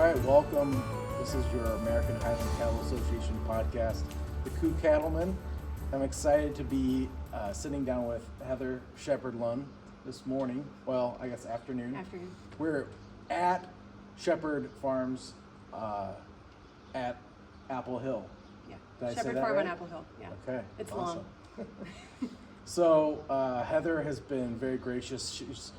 right, welcome. This is your American Highland Cattle Association podcast, the Coo Cattlemen. I'm excited to be sitting down with Heather Sheppard Lunn this morning. Well, I guess afternoon. We're at Sheppard Farms at Apple Hill. Yeah. Did I say Sheppard that Farm right? on Apple Hill. Yeah. Okay. It's awesome. long. So Heather has been very gracious. She's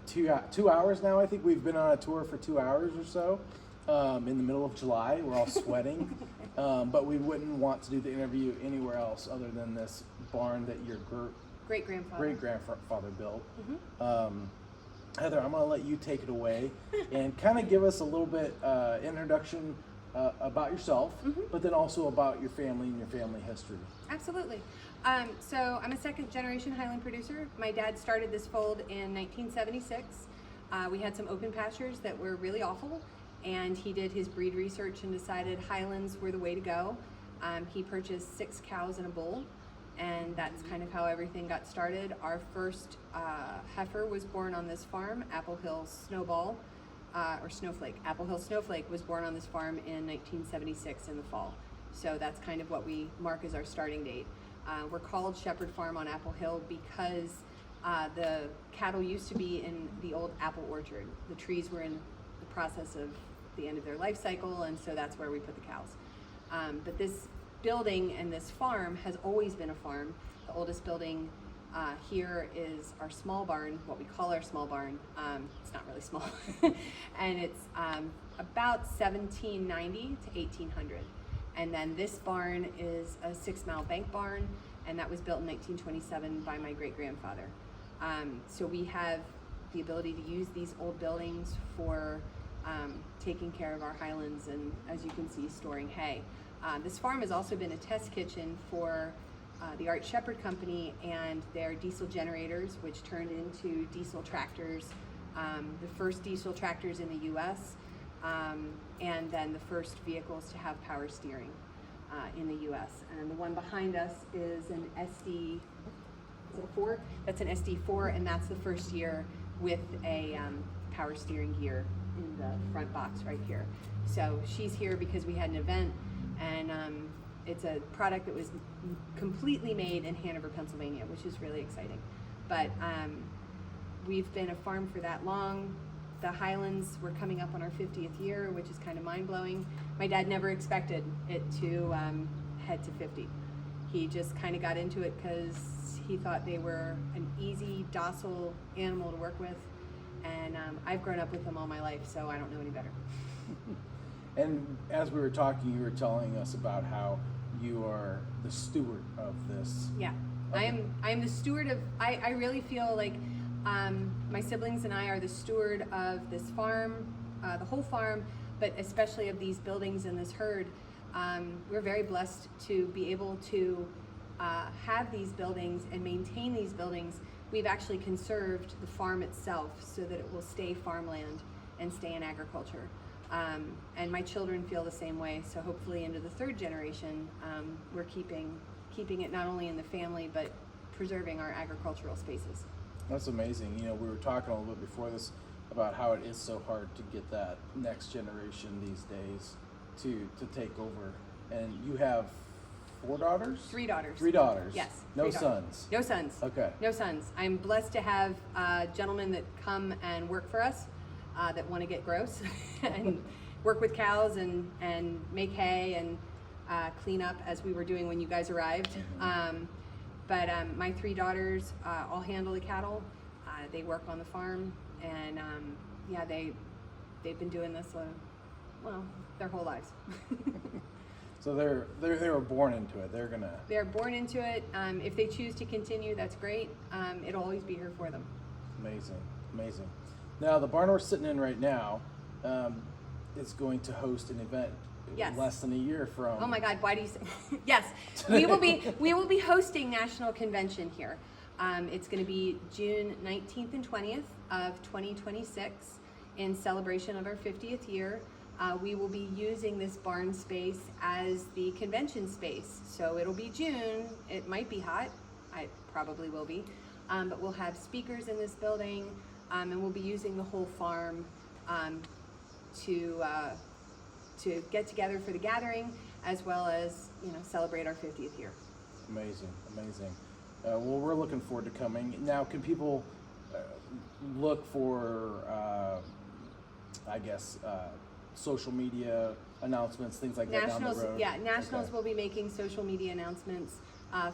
2 hours now. I think we've been on a tour for 2 hours or so. In the middle of July, we're all sweating, but we wouldn't want to do the interview anywhere else other than this barn that your great grandfather built. Mm-hmm. Heather, I'm going to let you take it away and kind of give us a little bit introduction about yourself, mm-hmm. but then also about your family and your family history. Absolutely. So I'm a second generation Highland producer. My dad started this fold in 1976. We had some open pastures that were really awful, and he did his breed research and decided Highlands were the way to go. He purchased 6 cows and a bull, and that's kind of how everything got started. Our first heifer was born on this farm, Apple Hill Snowball, or Snowflake. Apple Hill Snowflake was born on this farm in 1976 in the fall. So that's kind of what we mark as our starting date. We're called Sheppard Farm on Apple Hill because the cattle used to be in the old apple orchard. The trees were in the process of the end of their life cycle, and so that's where we put the cows. But this building and this farm has always been a farm. The oldest building here is our small barn, what we call our small barn. It's not really small. And it's about 1790 to 1800. And then this barn is a 6-mile bank barn, and that was built in 1927 by my great-grandfather. So we have the ability to use these old buildings for taking care of our Highlands and, as you can see, storing hay. This farm has also been a test kitchen for the Art Sheppard Company and their diesel generators, which turned into diesel tractors, the first diesel tractors in the U.S., and then the first vehicles to have power steering in the U.S. And the one behind us is an SD, is it a 4? That's an SD4, and that's the first year with a power steering gear in the front box right here. So she's here because we had an event, and it's a product that was completely made in Hanover, Pennsylvania, which is really exciting. But we've been a farm for that long. The Highlands, we're coming up on our 50th year, which is kind of mind-blowing. My dad never expected it to head to 50. He just kind of got into it because he thought they were an easy, docile animal to work with. And I've grown up with them all my life, so I don't know any better. And as we were talking, you were telling us about how you are the steward of this. Yeah, I am the steward of, I really feel like my siblings and I are the steward of this farm, the whole farm, but especially of these buildings and this herd. We're very blessed to be able to have these buildings and maintain these buildings. We've actually conserved the farm itself so that it will stay farmland and stay in agriculture. And my children feel the same way, so hopefully into the 3rd generation, we're keeping it not only in the family, but preserving our agricultural spaces. That's amazing. You know, we were talking a little bit before this about how it is so hard to get that next generation these days to take over. And you have 4 daughters? 3 daughters. 3 daughters? Yes. No 3 daughters. sons? No sons. Okay. No sons. I'm blessed to have gentlemen that come and work for us that want to get gross and work with cows and make hay and clean up as we were doing when you guys arrived. Mm-hmm. But my 3 daughters all handle the cattle. They work on the farm, and yeah, they've been doing this their whole lives. So they were born into it. They're born into it. If they choose to continue, that's great. It'll always be here for them. Amazing. Now the barn we're sitting in right now is going to host an event. Yes. Less than a year from. Oh my God! Why do you say? Yes, we will be hosting National Convention here. It's going to be June 19th and 20th of 2026 in celebration of our 50th year. We will be using this barn space as the convention space. So it'll be June. It might be hot. I probably will be. But we'll have speakers in this building, and we'll be using the whole farm to get together for the gathering, as well as celebrate our 50th year. Amazing. Well, we're looking forward to coming. Now, can people look for, social media announcements, things like that down the road? Yeah, Nationals Okay. will be making social media announcements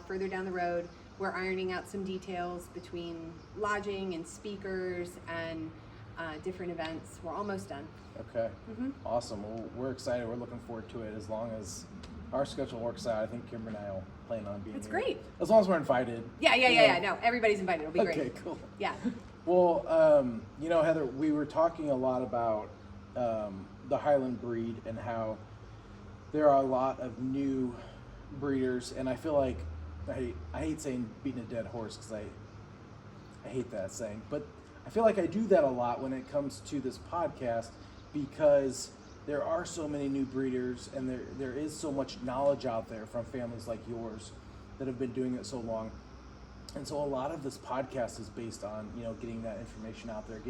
further down the road. We're ironing out some details between lodging and speakers and different events. We're almost done. Okay. Awesome. Well, we're excited. We're looking forward to it. As long as our schedule works out, I think Kimber and I will plan on being It's here. great. As long as we're invited. Yeah. No, everybody's invited. It'll be great. Okay, cool. Yeah. Well, Heather, we were talking a lot about the Highland breed and how there are a lot of new breeders, and I feel like I hate saying beating a dead horse because I hate that saying, but I feel like I do that a lot when it comes to this podcast because there are so many new breeders and there is so much knowledge out there from families like yours that have been doing it so long. And so a lot of this podcast is based on, getting that information out there,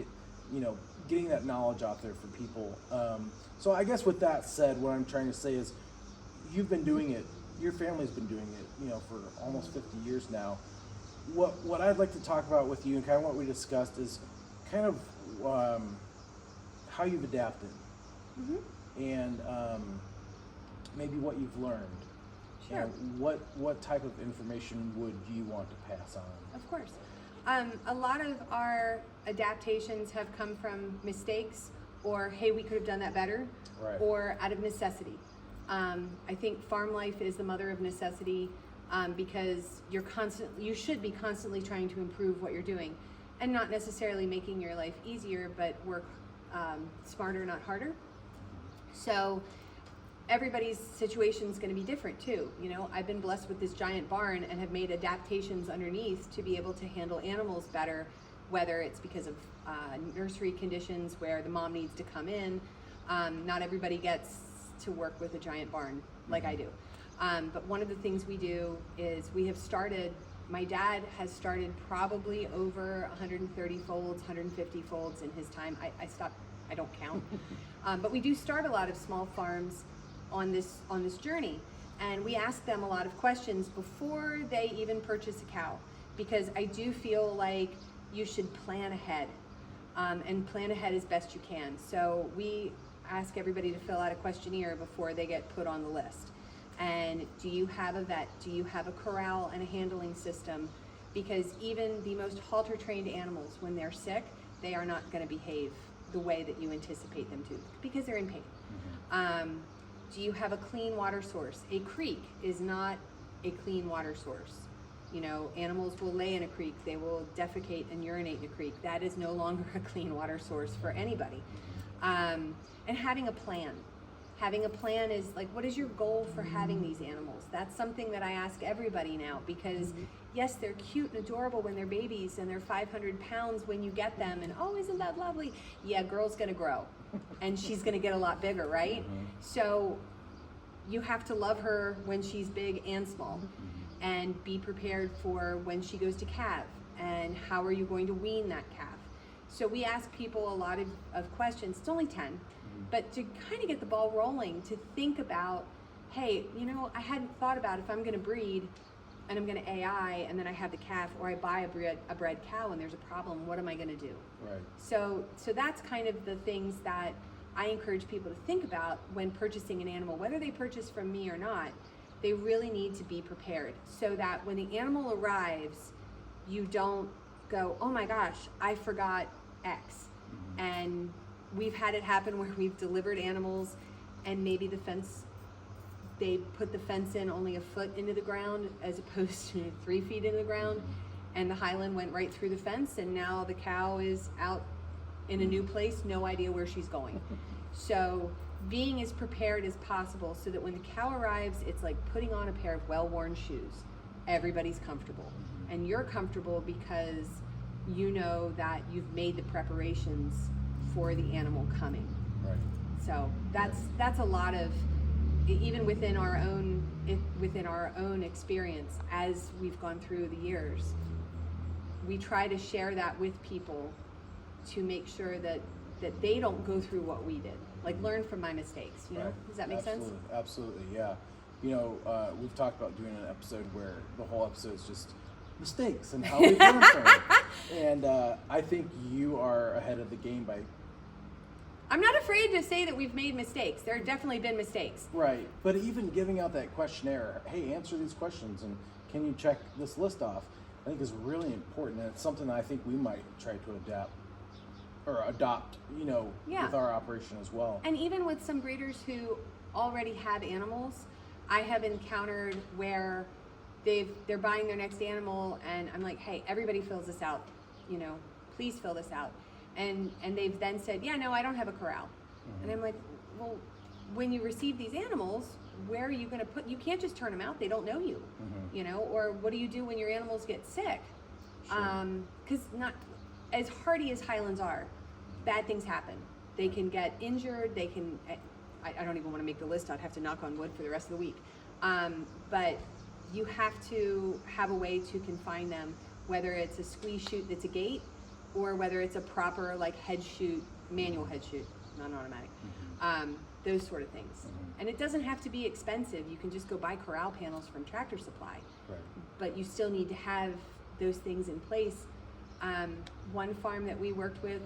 getting that knowledge out there for people. So I guess with that said, what I'm trying to say is you've been doing it, your family's been doing it, for almost 50 years now. What I'd like to talk about with you and kind of what we discussed is kind of how you've adapted and maybe what you've learned. Sure. And what type of information would you want to pass on? Of course. A lot of our adaptations have come from mistakes or, hey, we could have done that better, Right. or out of necessity. I think farm life is the mother of necessity because you should be constantly trying to improve what you're doing and not necessarily making your life easier, but work smarter, not harder. So everybody's situation is going to be different too. I've been blessed with this giant barn and have made adaptations underneath to be able to handle animals better, whether it's because of nursery conditions where the mom needs to come in. Not everybody gets to work with a giant barn like I do. But one of the things we do is my dad has started probably over 130 folds, 150 folds in his time. I stopped, I don't count. But we do start a lot of small farms on this journey, and we ask them a lot of questions before they even purchase a cow, because I do feel like you should plan ahead and plan ahead as best you can. So we ask everybody to fill out a questionnaire before they get put on the list. And do you have a vet? Do you have a corral and a handling system? Because even the most halter trained animals, when they're sick, they are not going to behave the way that you anticipate them to because they're in pain. Do you have a clean water source? A creek is not a clean water source. Animals will lay in a creek, they will defecate and urinate in a creek. That is no longer a clean water source for anybody. And having a plan. Having a plan is like, what is your goal for having these animals? That's something that I ask everybody now, because yes, they're cute and adorable when they're babies and they're 500 pounds when you get them, and oh, isn't that lovely? Yeah, girl's gonna grow and she's gonna get a lot bigger, right? So you have to love her when she's big and small, and be prepared for when she goes to calve, and how are you going to wean that calf? So we ask people a lot of questions. It's only 10, but to kind of get the ball rolling, to think about, hey, I hadn't thought about if I'm going to breed and I'm going to AI and then I have the calf, or I buy a bred cow and there's a problem, what am I going to do? Right. So that's kind of the things that I encourage people to think about when purchasing an animal, whether they purchase from me or not. They really need to be prepared so that when the animal arrives, you don't go, oh my gosh, I forgot X. And we've had it happen where we've delivered animals and maybe they put the fence in only a foot into the ground as opposed to 3 feet into the ground, and the Highland went right through the fence, and now the cow is out in a new place, no idea where she's going. So being as prepared as possible so that when the cow arrives, it's like putting on a pair of well-worn shoes. Everybody's comfortable, and you're comfortable because you know that you've made the preparations for the animal coming. Right. So that's a lot of, even within our own experience as we've gone through the years, we try to share that with people to make sure that that they don't go through what we did. Like, learn from my mistakes, you know? Right. Does that make sense? Absolutely, yeah. You know, we've talked about doing an episode where the whole episode is just mistakes and how we learn from it. And I think you are ahead of the game by... I'm not afraid to say that we've made mistakes. There have definitely been mistakes. Right, but even giving out that questionnaire, hey, answer these questions and can you check this list off, I think is really important, and it's something that I think we might try to adopt, you know, with our operation as well. And even with some breeders who already have animals, I have encountered where they're buying their next animal, and I'm like, hey, everybody fills this out, you know, please fill this out. And they've then said, yeah, no, I don't have a corral. And I'm like, well, when you receive these animals, where are you going to put, you can't just turn them out, they don't know you, you know, or what do you do when your animals get sick? Because not as hardy as Highlands are, bad things happen. They can get injured, they can, I don't even want to make the list, I'd have to knock on wood for the rest of the week. But you have to have a way to confine them, whether it's a squeeze chute that's a gate, or whether it's a proper like head chute, manual head chute, non-automatic, those sort of things. And it doesn't have to be expensive. You can just go buy corral panels from Tractor Supply. Right. But you still need to have those things in place. One farm that we worked with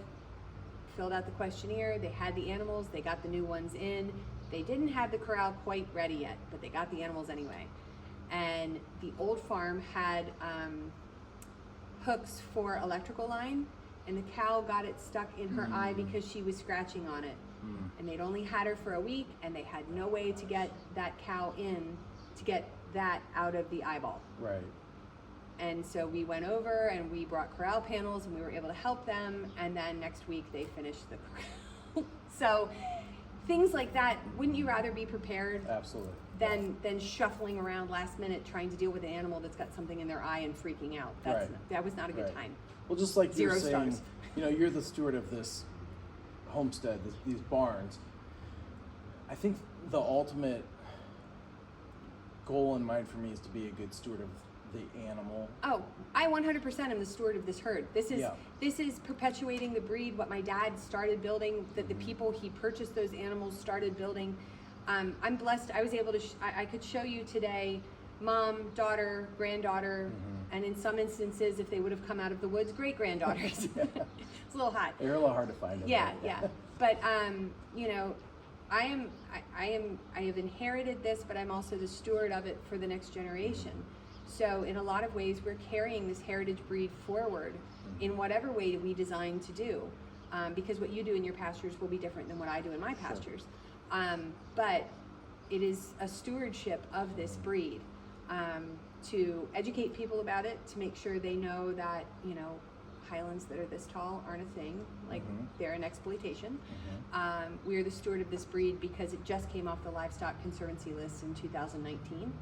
filled out the questionnaire, they had the animals, they got the new ones in. They didn't have the corral quite ready yet, but they got the animals anyway. And the old farm had hooks for electrical line, and the cow got it stuck in her eye because she was scratching on it. And they'd only had her for a week, and they had no way to get that cow in, to get that out of the eyeball. Right. And so we went over and we brought corral panels, and we were able to help them, and then next week they finished the corral. So things like that, wouldn't you rather be prepared? Absolutely. Than shuffling around last minute trying to deal with an animal that's got something in their eye and freaking out. That was not a good time. Well, just like you're 0 saying, stars. you know, you're the steward of this homestead, these barns. I think the ultimate goal in mind for me is to be a good steward of the animal. Oh, I 100% am the steward of this herd. This is perpetuating the breed, what my dad started building, that the people he purchased those animals started building. I'm blessed. I was able to, I could show you today, mom, daughter, granddaughter, and in some instances, if they would have come out of the woods, great-granddaughters. It's a little hot. They're a little hard to find. Yeah. But, you know, I have inherited this, but I'm also the steward of it for the next generation. So in a lot of ways, we're carrying this heritage breed forward in whatever way we design to do. Because what you do in your pastures will be different than what I do in my pastures. But it is a stewardship of this breed, to educate people about it, to make sure they know that, you know, Highlands that are this tall aren't a thing, like they're an exploitation. We are the steward of this breed because it just came off the Livestock Conservancy list in 2019.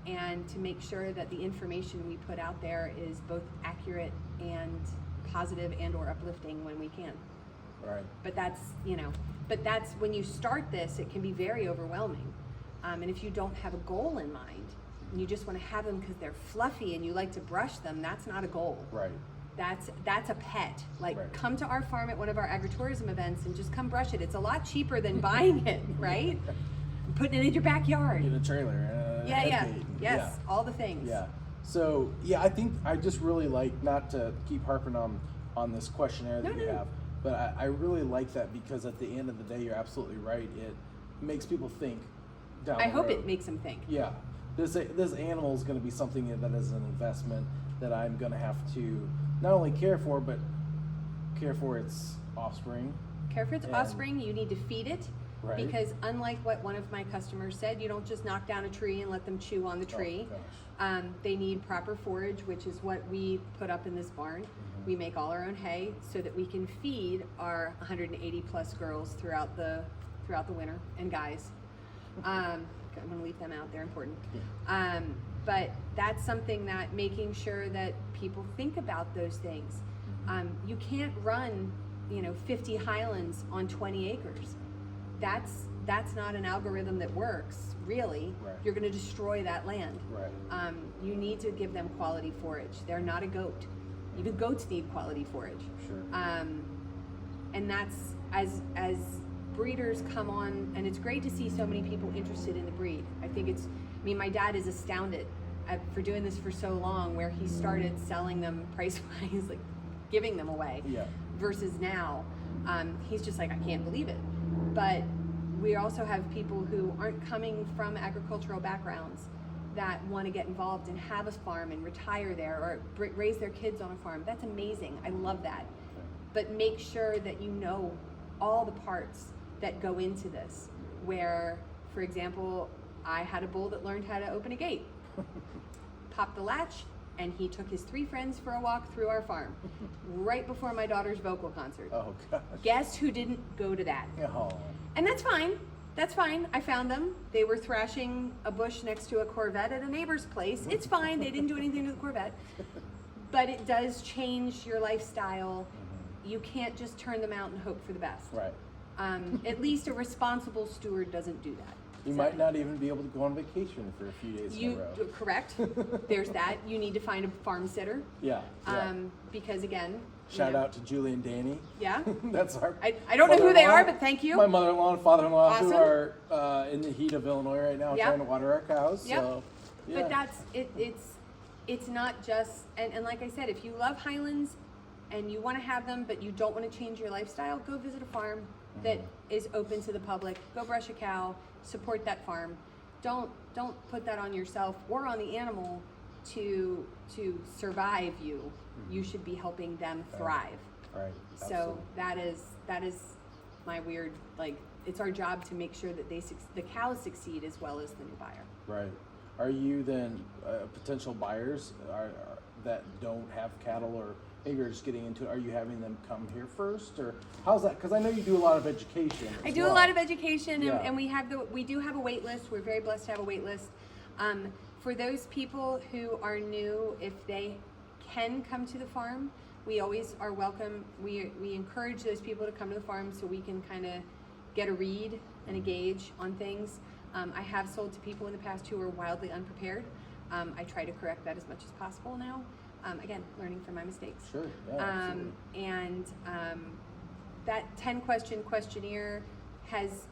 And to make sure that the information we put out there is both accurate and positive and or uplifting when we can. Right. But that's, you know, that's when you start this, it can be very overwhelming. And if you don't have a goal in mind, and you just want to have them because they're fluffy and you like to brush them, that's not a goal. Right. That's a pet. Like, come to our farm at one of our agritourism events and just come brush it. It's a lot cheaper than buying it, right? Putting it in your backyard. In a trailer. Yes, all the things. Yeah. So, yeah, I think I just really like, not to keep harping on this questionnaire that you have, but I really like that because at the end of the day, you're absolutely right. It makes people think down the road. I hope it makes them think. Yeah. This animal is going to be something that is an investment that I'm going to have to not only care for, but care for its offspring. Care for its offspring, you need to feed it. Right. Because unlike what one of my customers said, you don't just knock down a tree and let them chew on the tree. They need proper forage, which is what we put up in this barn. We make all our own hay so that we can feed our 180 plus girls throughout the winter, and guys. I'm gonna leave them out, they're important. But that's something that making sure that people think about those things. You can't run, 50 Highlands on 20 acres. That's not an algorithm that works, really. Right. You're going to destroy that land. Right. You need to give them quality forage. They're not a goat. Even goats need quality forage. Sure. And that's as breeders come on, and it's great to see so many people interested in the breed. I mean, my dad is astounded for doing this for so long, where he started selling them price-wise, like giving them away, versus now, he's just like, I can't believe it. But we also have people who aren't coming from agricultural backgrounds that want to get involved and have a farm and retire there, or raise their kids on a farm. That's amazing. I love that. But make sure that you know all the parts that go into this, where, for example, I had a bull that learned how to open a gate. Popped the latch, and he took his 3 friends for a walk through our farm right before my daughter's vocal concert. Oh, gosh. Guess who didn't go to that? Oh. And that's fine. That's fine. I found them. They were thrashing a bush next to a Corvette at a neighbor's place. It's fine. They didn't do anything to the Corvette. But it does change your lifestyle. You can't just turn them out and hope for the best. Right. At least a responsible steward doesn't do that. You might not even be able to go on vacation for a few days in a row. Correct. There's that. You need to find a farm sitter. Yeah. Because again, shout out to Julie and Danny. Yeah. That's our. I don't know who they are, but thank you. My mother-in-law and father-in-law, Awesome. who are in the heat of Illinois right now, trying to water our cows. Yep. So, yeah. But that's it. It's not just, and like I said, if you love Highlands and you want to have them, but you don't want to change your lifestyle, go visit a farm that is open to the public. Go brush a cow. Support that farm. Don't put that on yourself or on the animal to survive you. You should be helping them thrive. Right. So that is my weird, like, it's our job to make sure that the cows succeed as well as the new buyer. Right. Are you then potential buyers that don't have cattle, or maybe you're just getting into it? Are you having them come here first, or how's that? Because I know you do a lot of education. I do a lot of education, and we do have a wait list. We're very blessed to have a wait list. For those people who are new, if they can come to the farm, we always are welcome. We encourage those people to come to the farm so we can kind of get a read and a gauge on things. I have sold to people in the past who were wildly unprepared. I try to correct that as much as possible now. Again, learning from my mistakes. Sure. Yeah, and that 10-question questionnaire has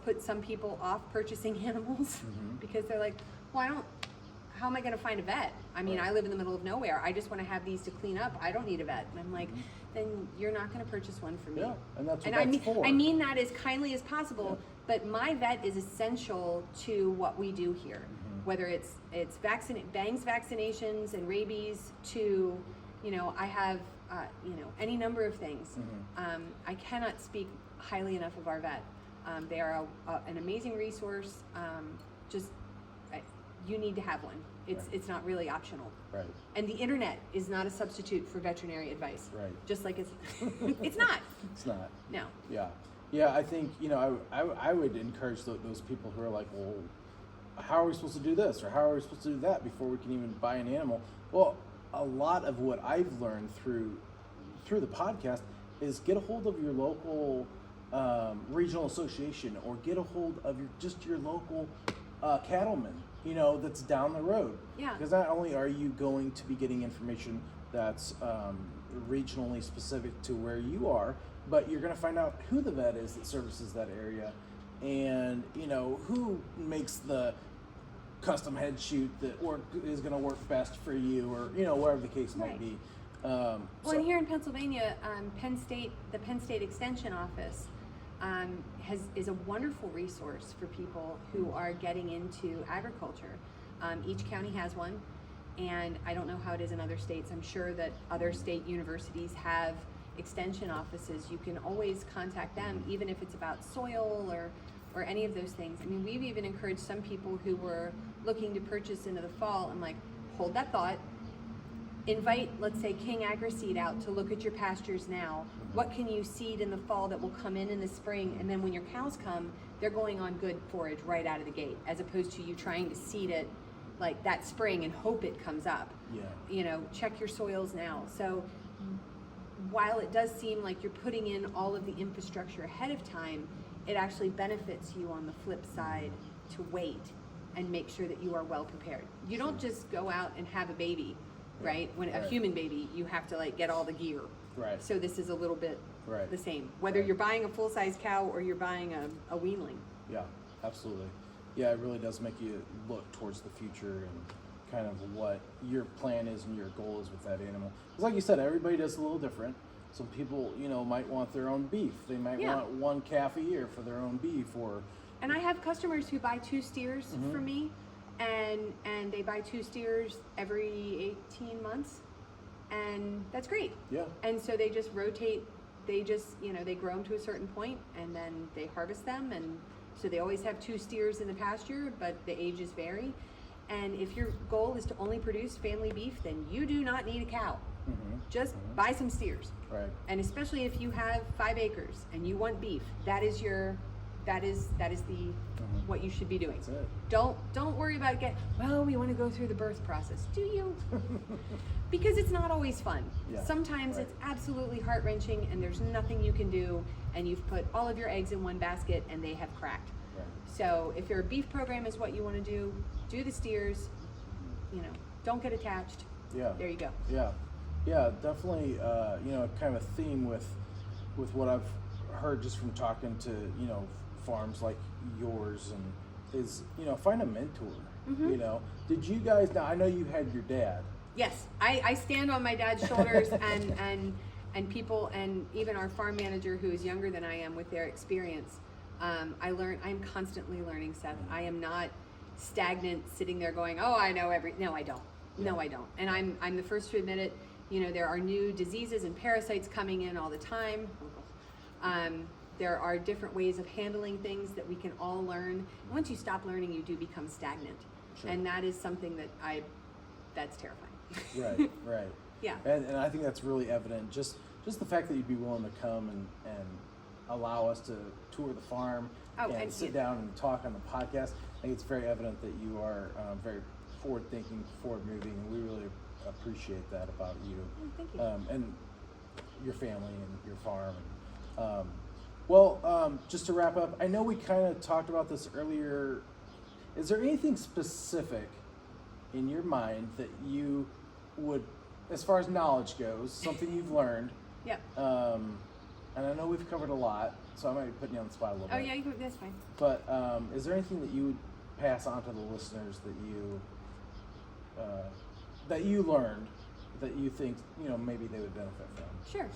put some people off purchasing animals because they're like, well, how am I going to find a vet? I mean, I live in the middle of nowhere. I just want to have these to clean up. I don't need a vet. And I'm like, then you're not going to purchase one for me. Yeah, and that's what and that's for. I mean that as kindly as possible, but my vet is essential to what we do here. Whether it's bangs vaccinations and rabies to, I have, any number of things. I cannot speak highly enough of our vet. They are an amazing resource. You need to have one. It's not really optional. Right. And the internet is not a substitute for veterinary advice. Right. Just like it's not. It's not. No. Yeah. Yeah, I think, I would encourage those people who are like, well, how are we supposed to do this, or how are we supposed to do that before we can even buy an animal? Well, a lot of what I've learned through the podcast is get a hold of your local regional association, or get a hold of your local cattleman, that's down the road. Yeah. Because not only are you going to be getting information that's regionally specific to where you are, but you're going to find out who the vet is that services that area, and who makes the custom head shoot that is going to work best for you, or whatever the case might be. And here in Pennsylvania, the Penn State Extension Office is a wonderful resource for people who are getting into agriculture. Each county has one, and I don't know how it is in other states. I'm sure that other state universities have extension offices. You can always contact them, even if it's about soil or any of those things. I mean, we've even encouraged some people who were looking to purchase into the fall. I'm like, hold that thought. Invite, let's say, King Agri-Seed out to look at your pastures now. What can you seed in the fall that will come in the spring? And then when your cows come, they're going on good forage right out of the gate, as opposed to you trying to seed it like that spring and hope it comes up. Yeah. Check your soils now. So while it does seem like you're putting in all of the infrastructure ahead of time, it actually benefits you on the flip side to wait and make sure that you are well prepared. You don't just go out and have a baby, right? When a human baby, you have to get all the gear. Right. So this is a little bit Right. the same, whether Right. you're buying a full-size cow or you're buying a weanling. Yeah, absolutely. Yeah, it really does make you look towards the future and kind of what your plan is and your goal is with that animal. Because like you said, everybody does a little different. Some people, might want their own beef. They might Yeah. want one calf a year for their own beef, or And I have customers who buy 2 steers Mm-hmm. from me, and they buy 2 steers every 18 months, and that's great. yeah, And so they just rotate. They just, they grow them to a certain point, and then they harvest them, and so they always have 2 steers in the pasture, but the ages vary. And if your goal is to only produce family beef, then you do not need a cow. mm-hmm. Just buy some steers. Right. And especially if you have 5 acres and you want beef, that is the what you should be doing. That's it. Don't worry about we want to go through the birth process. Do you? Because it's not always fun. Yeah, Sometimes right. it's absolutely heart-wrenching and there's nothing you can do, and you've put all of your eggs in one basket and they have cracked. Right. So if your beef program is what you want to do the steers, don't get attached. Yeah. There you go. Yeah, definitely. Kind of a theme with what I've heard just from talking to farms like yours, and is find a mentor. Mm-hmm. Did you guys? Now I know you had your dad. Yes, I stand on my dad's shoulders, and people, and even our farm manager who is younger than I am with their experience. I'm constantly learning, Seth. I am not stagnant sitting there going, oh, I know no, I don't. No, I don't. And I'm the first to admit it. There are new diseases and parasites coming in all the time. There are different ways of handling things that we can all learn. And once you stop learning, you do become stagnant. Sure. And that is something that's terrifying. Right. Yeah. And I think that's really evident. Just the fact that you'd be willing to come and allow us to tour the farm and sit down and talk on the podcast. I think it's very evident that you are very forward-thinking, forward-moving, and we really appreciate that about you. Thank you. And your family and your farm. Just to wrap up, I know we kind of talked about this earlier. Is there anything specific in your mind that you would, as far as knowledge goes, something you've learned? Yeah. And I know we've covered a lot, so I might be putting you on the spot a little bit. Oh yeah, that's fine. But is there anything that you would pass on to the listeners that you learned that you think maybe they would benefit from? Sure.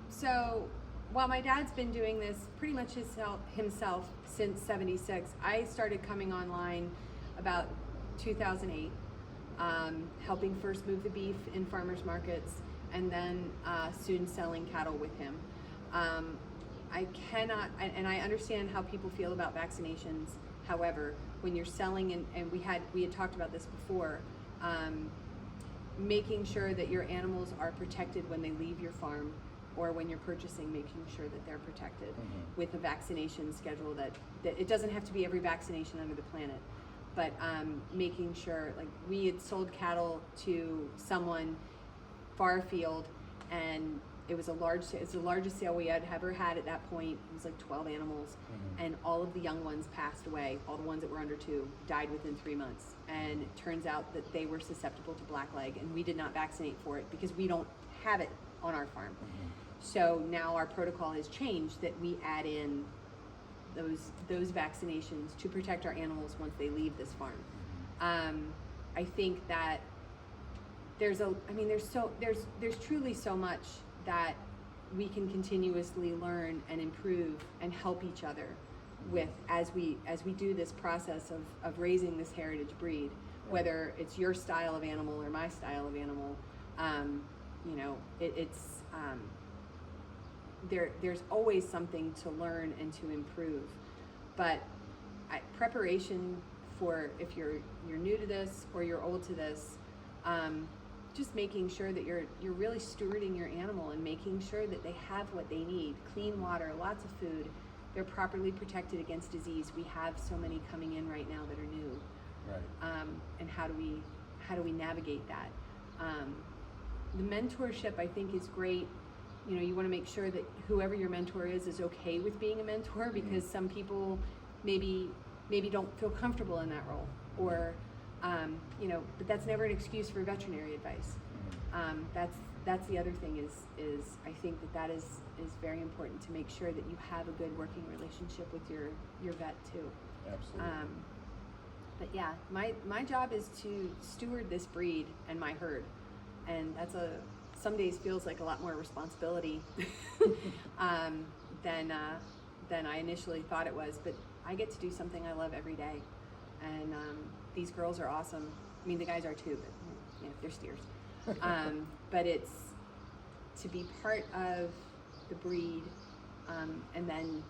So while my dad's been doing this pretty much himself since '76, I started coming online about 2008, helping first move the beef in farmers markets, and then soon selling cattle with him. I cannot, and I understand how people feel about vaccinations. However, when you're selling, and we had talked about this before, making sure that your animals are protected when they leave your farm, or when you're purchasing, making sure that they're protected with a vaccination schedule that it doesn't have to be every vaccination under the planet, but making sure, like we had sold cattle to someone far afield, and it was the largest sale we had ever had at that point. It was like 12 animals, and all of the young ones passed away. All the ones that were under 2 died within 3 months, and it turns out that they were susceptible to blackleg, and we did not vaccinate for it because we don't have it on our farm. So now our protocol has changed that we add in those vaccinations to protect our animals once they leave this farm. I think that there's truly so much that we can continuously learn and improve and help each other with as we do this process of raising this heritage breed, whether it's your style of animal or my style of animal. There's always something to learn and to improve, but preparation for, if you're new to this or you're old to this, just making sure that you're really stewarding your animal and making sure that they have what they need: clean water, lots of food, they're properly protected against disease. We have so many coming in right now that are new, Right. And how do we navigate that? The mentorship, I think, is great. You want to make sure that whoever your mentor is okay with being a mentor, because some people maybe don't feel comfortable in that role, or but that's never an excuse for veterinary advice. that's the other thing is I think that is very important to make sure that you have a good working relationship with your vet too. Absolutely. But yeah, my job is to steward this breed and my herd, and that's some days feels like a lot more responsibility than I initially thought it was. But I get to do something I love every day, and these girls are awesome. I mean, the guys are too, but they're steers. But it's to be part of the breed, and then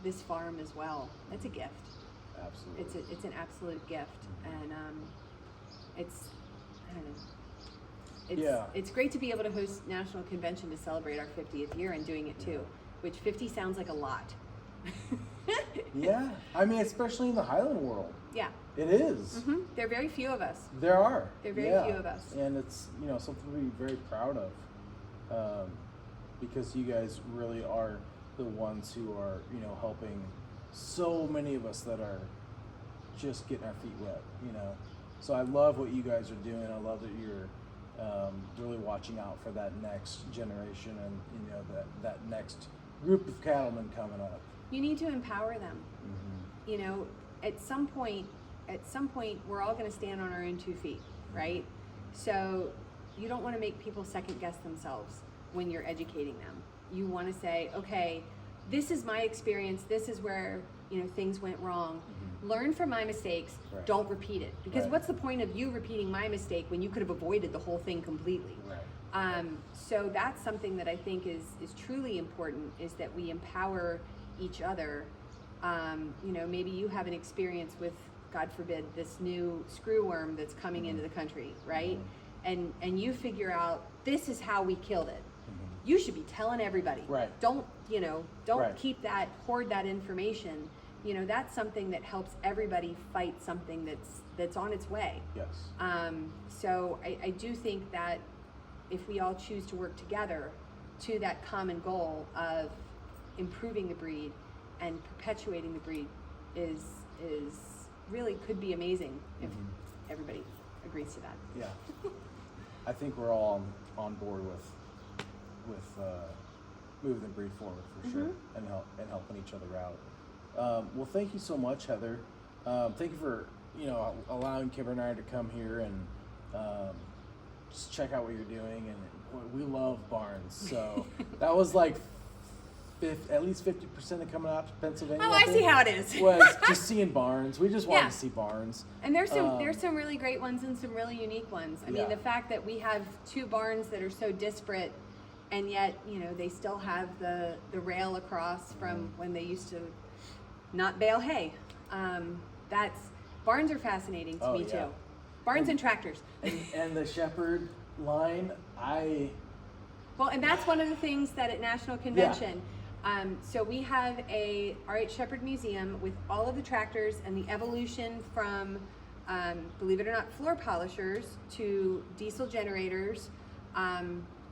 this farm as well. It's a gift. Absolutely. It's an absolute gift, and it's I don't know. It's great to be able to host National Convention to celebrate our 50th year and doing it too, which 50 sounds like a lot. Yeah, I mean, especially in the Highland world. Yeah. It is. Mm-hmm. There are very few of us. There are. There are very few of us. And it's, something to be very proud of, because you guys really are the ones who are, helping so many of us that are just getting our feet wet, So I love what you guys are doing. I love that you're really watching out for that next generation and, that next group of cattlemen coming up. You need to empower them. Mm-hmm. At some point, we're all going to stand on our own 2 feet, right? So you don't want to make people second guess themselves when you're educating them. You want to say, okay, this is my experience. This is where, things went wrong. Mm-hmm. Learn from my mistakes. Right. Don't repeat it. Because what's the point of you repeating my mistake when you could have avoided the whole thing completely? Right. So that's something that I think is truly important, is that we empower each other. Maybe you have an experience with, God forbid, this new screwworm that's coming into the country, right? Mm-hmm. And you figure out, this is how we killed it. Mm-hmm. You should be telling everybody. Right. Don't keep hoard that information. That's something that helps everybody fight something that's on its way. Yes. So I do think that if we all choose to work together to that common goal of improving the breed and perpetuating the breed is really could be amazing if everybody agrees to that. Yeah. I think we're all on board with moving the breed forward for sure, and helping each other out. Well, thank you so much, Heather. Thank you for allowing Kimber and I to come here and just check out what you're doing. And we love barns, so that was like at least 50% of coming out to Pennsylvania. Oh, I see how it is. Was just seeing barns. We just wanted to see barns. And there's some really great ones and some really unique ones. I mean, the fact that we have 2 barns that are so disparate, and yet they still have the rail across from when they used to not bale hay. Barns are fascinating to me too. Barns and tractors. And the Sheppard line, and that's one of the things that at National Convention. So we have a R.H. Sheppard Museum with all of the tractors and the evolution from, believe it or not, floor polishers to diesel generators,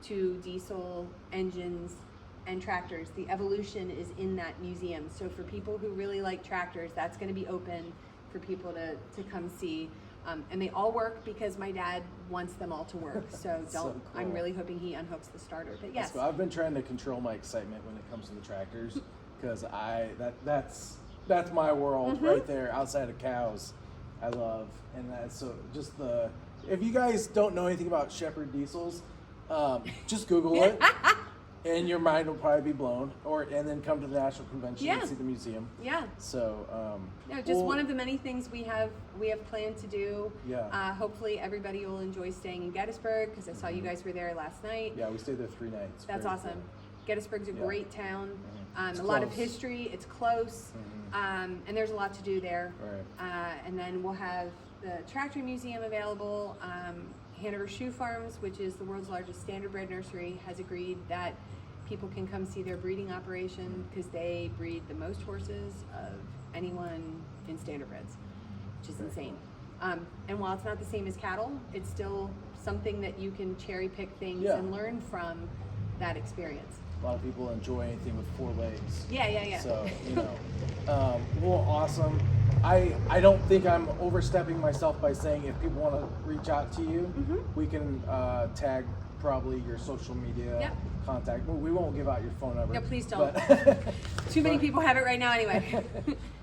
to diesel engines and tractors. The evolution is in that museum. So for people who really like tractors, that's going to be open for people to come see. And they all work because my dad wants them all to work. So Cool. I'm really hoping he unhooks the starter. But yes, I've been trying to control my excitement when it comes to the tractors, because that's my world right there. Outside of cows, I love, and that's so just if you guys don't know anything about Sheppard diesels, just Google it. And your mind will probably be blown, and then come to the National Convention and see the museum. Yeah. So, one of the many things we have planned to do. Yeah. Hopefully everybody will enjoy staying in Gettysburg, because I saw you guys were there last night. Yeah, we stayed there 3 nights. That's awesome. Cool. Gettysburg's a great town. A lot of history. It's close, and there's a lot to do there. Right. And then we'll have the Tractor Museum available. Hanover Shoe Farms, which is the world's largest standardbred nursery, has agreed that people can come see their breeding operation, because they breed the most horses of anyone in standardbreds, which is insane. And while it's not the same as cattle, it's still something that you can cherry pick things and learn from that experience. A lot of people enjoy anything with 4 legs. Yeah. So, well, awesome. I don't think I'm overstepping myself by saying if people want to reach out to you, we can tag probably your social media Yep. contact. Well, we won't give out your phone number. No, please don't. But, Too many people have it right now anyway.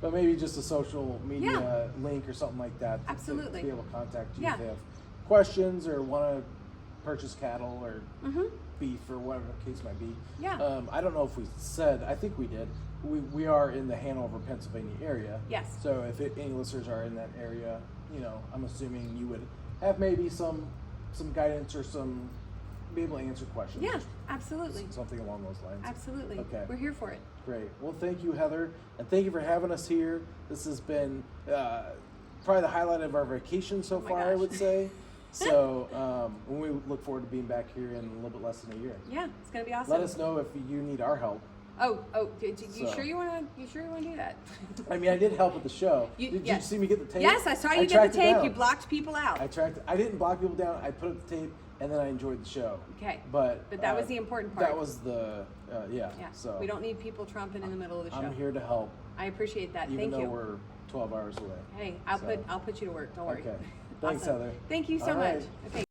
but maybe just a social media link or something like that. Absolutely. To be able to contact you Yeah. if they have questions or want to purchase cattle or Mhm. beef or whatever the case might be. Yeah. I don't know if we said, I think we did. We are in the Hanover, Pennsylvania area. Yes. So if any listeners are in that area, I'm assuming you would have maybe some guidance or be able to answer questions. Yeah, or absolutely. something along those lines. Absolutely. Okay. We're here for it. Great. Well, thank you, Heather, and thank you for having us here. This has been probably the highlight of our vacation so my far, I gosh. would say. So we look forward to being back here in a little bit less than a year. Yeah, it's gonna be awesome. Let us know if you need our help. Oh, you So. sure you wanna do that? I mean, I did help with the show. Did you yes. see me get the tape? Yes, I saw you get tracked the it tape. down. You blocked people out. I didn't block people down. I put up the tape, and then I enjoyed the show. Okay. But that was the important part. That was the yeah. Yeah. So We don't need people trumping in the middle of the show. I'm here to help, I appreciate that. even Thank though you. we're 12 hours away. Hey, I'll So. put you to work. Don't worry. Okay. Thanks, Awesome. Heather. Thank you so All right. much. Okay.